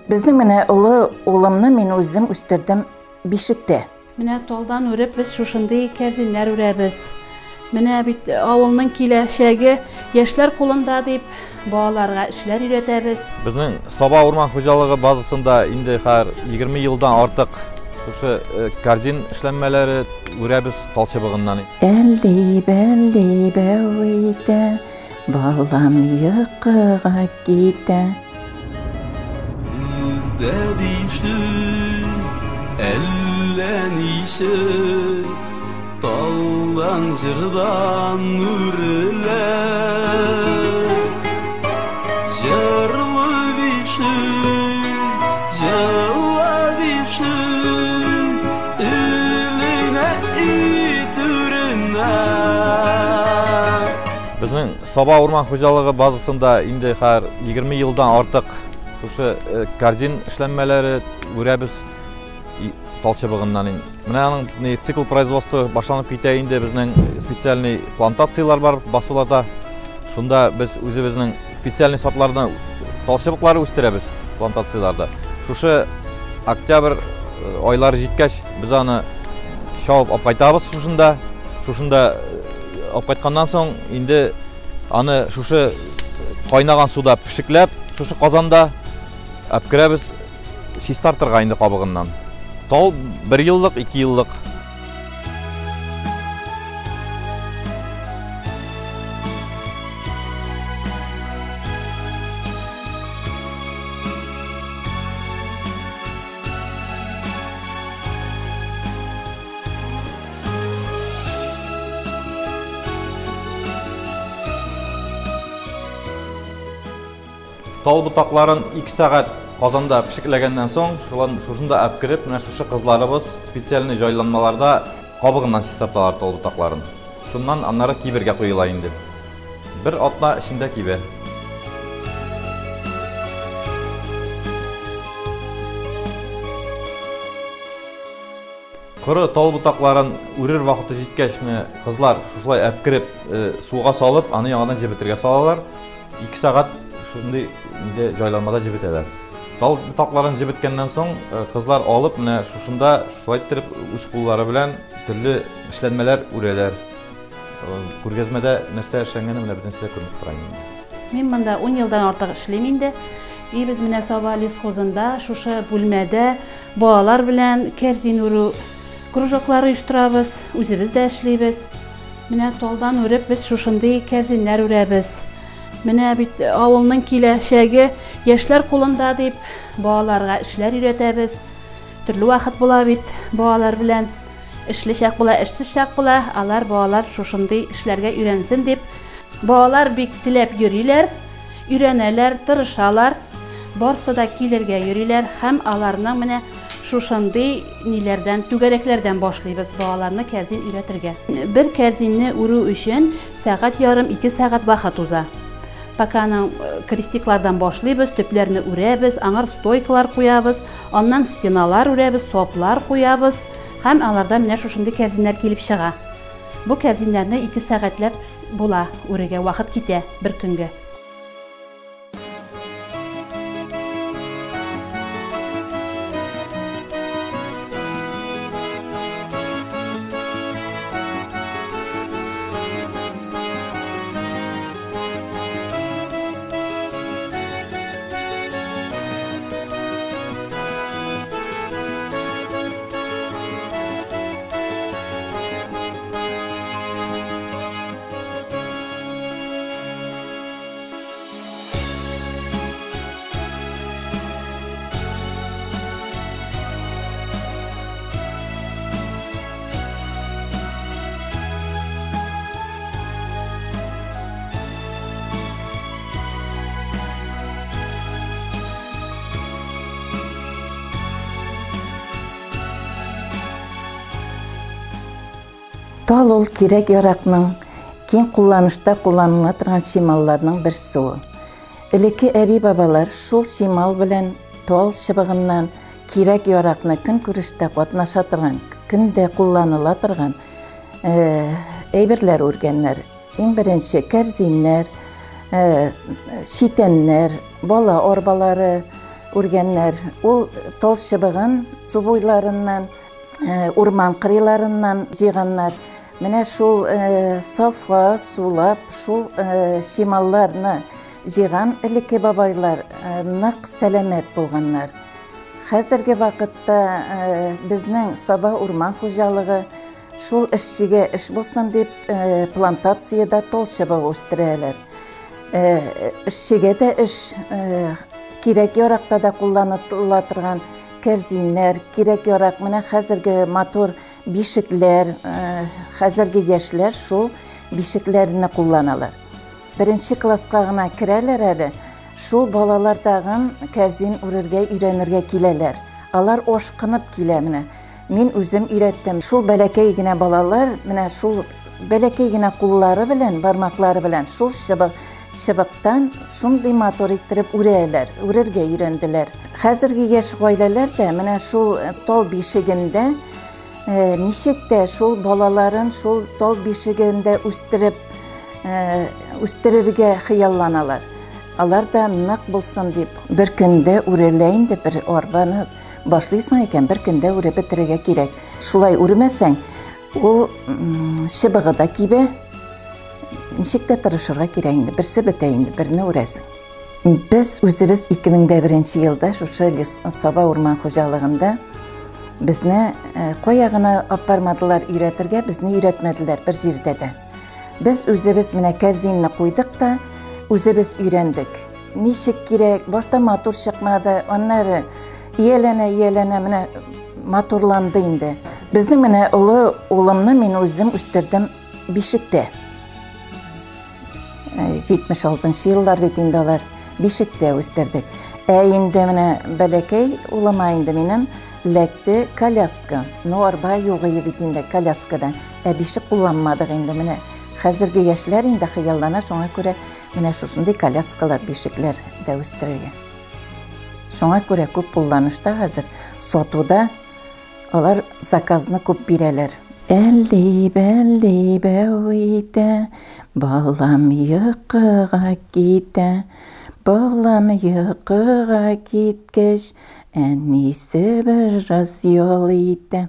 Bizning менә улы улымны мен үзем үстердем Бишектә. Менә талдан үреп без шушындый кәрзиннәр үрәбез. Менә бит авылның киләчәге яшьләр кулында дип балаларга эшләр өйрәтәбез. Безнең Саба урман хуҗалыгы базасында инде һәр 20 елдан артык шушы кәрзин эшләнмәләре үрәбез талчыбыгыннан. Әлли бәуитә, балам йокыга китә. Әлләниші талдан жырдан үрілер Жырлы биші Үліне итүріне Безнең Саба урман хуҗалыгы базасында инде һәр 20 елдан артык шушы кәрзин эшләнмәләре үрәбез талчыбыгыннан. Менә аның цикл производства башланып китә инде, безнең специальный плантациялар бар басуларда. Шунда без үзебезнең специальный сортлардан талчыбыклары үстерәбез плантацияларда. Шушы октябрь айлары җиткәч, без аны чабып алып кайтабыз шушында. Шушында алып кайтканнан соң инде аны шушы кайнаган суда пешекләп, шушы казанда әпкерәбез чистартырга инде кабыгыннан. Тал 1 еллык, 2 еллык. Тал бутакларын 2 сәгать казанда пешекләгәннән соң, шушында әпкереп, менә шушы кызларыбыз специальный җайланмаларда кабыгыннан чистарталар тал бутакларын. Шуннан аннары кибергә куела инде. Бер атна эчендә кибә. Коры тал бутакларын үрер вакыты җиткәч, кызлар шулай әпкереп, суга салып, аны яңадан җибетергә салалар. 2 сәгать шундый җайланмада җибетәләр. Тал бутакларын җибеткәннән соң, кызлар алып, менә шушында шулай итеп үз куллары белән төрле эшләнмәләр үрәләр. Күргәзмәдә нәрсә эшләнгәнен менә бөтен сезгә күрсәтеп торам. Мин монда 10 елдан артык эшлим инде. Без менә Саба лесхозында шушы бүлмәдә балалар белән кәрзин үрү кружоклары оештырабыз, үзебез дә эшлибез. Менә талдан үреп без шушындый кәрзиннәр үрәбез. Менә бит авылның киләчәге яшьләр кулында дип балаларга эшләр өйрәтәбез. Төрле вакыт була бит балалар белән эшле чак була, эшсез чак була. Алар балалар шушындый эшләргә өйрәнсен дип балалар бик теләп йөриләр, өйрәнәләр, тырышалар. Барсы да килергә йөриләр һәм аларның менә шушындый ниләрдән, түгәрәкләрдән башлыйбыз балаларны кәрзин өйрәтергә. Бер кәрзинне үрү өчен сәгать ярым 2 сәгать вакыт уза. Paka'nın kristiklardan başlayırız, tüplerini үрәбез, аңар стойкалар куябыз, аннан стеналар үрәбез, сопlar куябыз, һәм алардан менә шушындый кәрзиннәр килеп чыга. Бу кәрзиннәрне 2 сәгатьләп була үрегә вакыт китә бер көнгә. Тал ул кирәк яракның киң кулланышта кулланыла торган шималларның берсе. Элекке әби бабалар шул шимал белән тал чыбыгыннан кирәк яракны көн күрештә катнаша торган, көндә кулланыла торган әйберләр үргәннәр. Иң беренче кәрзиннәр, шитәннәр, бала арбалары, үргәннәр. Ул тол чыбыгын су буйларыннан, урман кырыйларыннан җыйганнар. Менә шул сафка сулап, шул шималларны җыйган элекке бабайлар нык сәламәт булганнар. Хәзерге вакытта безнең Саба урман хуҗалыгы шул эшчегә эш булсын дип плантацияда тол чыбык үстерәләр. Эшчегә дә эш кирәк яракта да кулланыла торган кәрзиннәр, кирәк ярак менә хәзерге матур бишекләр, хәзерге яшьләр шул бишекләрне кулланалар. Беренче класска гына керәләр әле, шул балалар тагын кәрзин үрергә өйрәнергә киләләр. Алар ашкынып килә менә. Мин үзем өйрәттем. Шул бәләкәй генә балалар, менә шул бәләкәй генә куллары белән, бармаклары белән шул чыбыктан шундый матур иттереп үрәләр, үрергә өйрәнделәр. Хәзерге яшь гаиләләр дә менә шул тол бишегендә ничек тә шул балаларын шул тол бишегендә үстерергә хыялланалар. Алар да нык булсын дип, бер көндә үрелә инде, бер арбаны башлыйсың икән, бер көндә үреп бетерергә кирәк. Шулай үрмәсәң, ул чыбыгы да кибә. Ничек тә тырышырга кирәк инде, берсе бетә инде, берне үрәсең. Без үзебез 2001 елда шушы Саба урман хуҗалыгында безне кая гына апармадылар өйрәтергә, безне өйрәтмәделәр бер җирдә дә. Без үзебез менә кәрзинне куйдык та, үзебез өйрәндек. Ничек кирәк, башта матур чыкмады, аннары ияләнә менә матурланды инде. Безнең менә улы улымны мин үзем үстердем бишектә. 76 еллар бит инде алар бишектә үстердек. Инде менә бәләкәй улыма инде минем ләкте коляска. Арба югы бит инде коляскада. Бишек кулланмадык инде менә. Хәзерге яшьләр инде хыяллана, шуңа күрә менә шушындай коляскалар, бишекләр дә үстерергә. Шуңа күрә күп кулланышта хәзер сатуда алар заказны күп бирәләр. Әлли бәүитә, балам йокыга китә, балам йокыга киткәч, әнисе бераз ял итә.